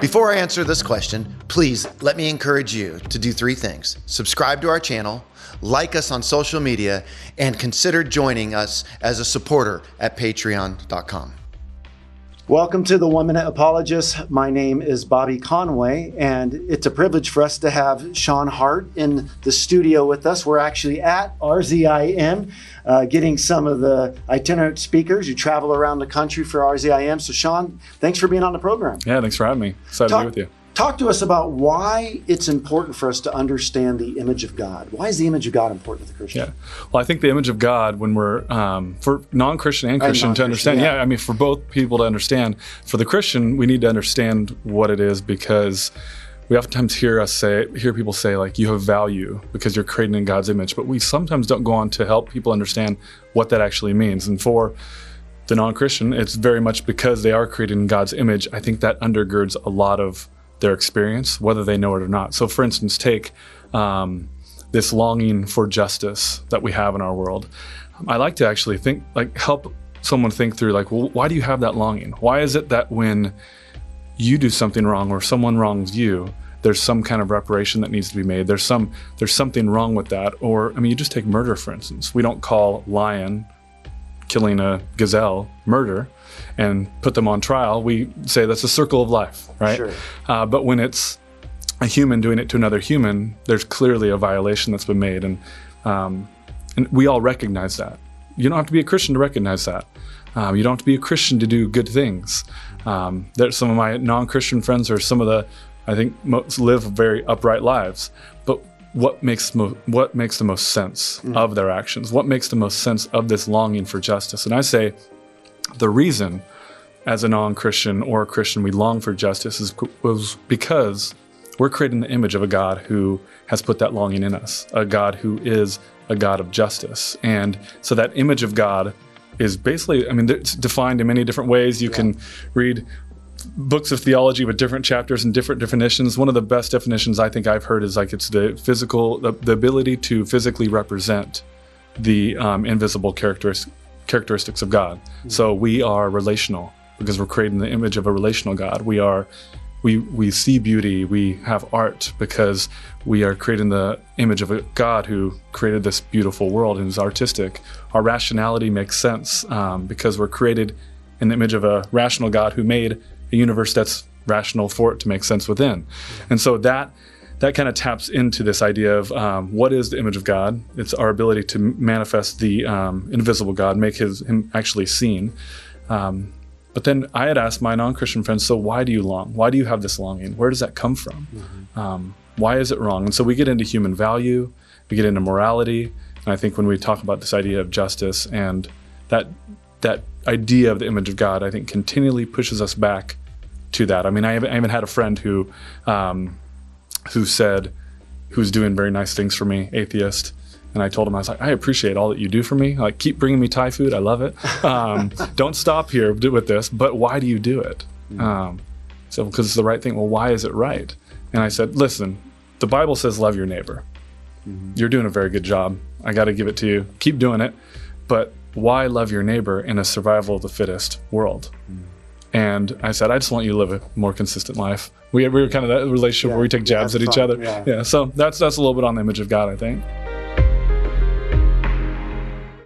Before I answer this question, please let me encourage you to do 3 things. Subscribe to our channel, like us on social media, and consider joining us as a supporter at patreon.com. Welcome to the 1 Minute Apologist. My name is Bobby Conway, and it's a privilege for us to have Shawn Hart in the studio with us. We're actually at RZIM, getting some of the itinerant speakers who travel around the country for RZIM. So Shawn, thanks for being on the program. Yeah, thanks for having me. Excited to be with you. Talk to us about why it's important for us to understand the image of God. Why is the image of God important to the Christian? Yeah, well, I think the image of God, when we're, for non-Christian and Christian to understand, I mean, for both people to understand, for the Christian, we need to understand what it is, because we oftentimes hear people say, like, you have value because you're created in God's image, but we sometimes don't go on to help people understand what that actually means. And for the non-Christian, it's very much because they are created in God's image. I think that undergirds a lot of their experience, whether they know it or not. So for instance, take this longing for justice that we have in our world. I like to actually think, like, help someone think through, like, well, why do you have that longing? Why is it that when you do something wrong or someone wrongs you, there's some kind of reparation that needs to be made? There's something wrong with that. Or, I mean, you just take murder, for instance. We don't call lion killing a gazelle murder and put them on trial. We say that's a circle of life, right? Sure. But when it's a human doing it to another human, there's clearly a violation that's been made, and we all recognize that. You don't have to be a Christian to recognize that. You don't have to be a Christian to do good things. There's some of my non-Christian friends are some of the, I think, live very upright lives, but what makes the most sense of their actions? What makes the most sense of this longing for justice? And I say the reason, as a non-Christian or a Christian, we long for justice was because we're created in the image of a God who has put that longing in us, a God who is a God of justice. And so that image of God is basically, I mean, it's defined in many different ways. You can read books of theology with different chapters and different definitions. One of the best definitions I think I've heard is, like, it's the ability to physically represent the invisible characteristics of God. So we are relational because we're created in the image of a relational God. We see beauty, we have art because we are created in the image of a God who created this beautiful world and is artistic. Our rationality makes sense because we're created in the image of a rational God who made a universe that's rational for it to make sense within. And so that kind of taps into this idea of what is the image of God. It's our ability to manifest the invisible God, make him actually seen. But then I had asked my non-Christian friends, so why do you long? Why do you have this longing? Where does that come from? Why is it wrong? And so we get into human value, we get into morality, and I think when we talk about this idea of justice and that idea of the image of God, I think continually pushes us back to that. I mean, I even had a friend who who's doing very nice things for me, atheist, and I told him, I was like, I appreciate all that you do for me. Like, keep bringing me Thai food, I love it. Don't stop here with this, but why do you do it? So, because it's the right thing. Well, why is it right? And I said, listen, the Bible says love your neighbor. You're doing a very good job. I got to give it to you. Keep doing it. But why love your neighbor in a survival of the fittest world? And I said, I just want you to live a more consistent life. We were kind of that relationship where we take jabs at each other. Yeah. So that's a little bit on the image of God, I think.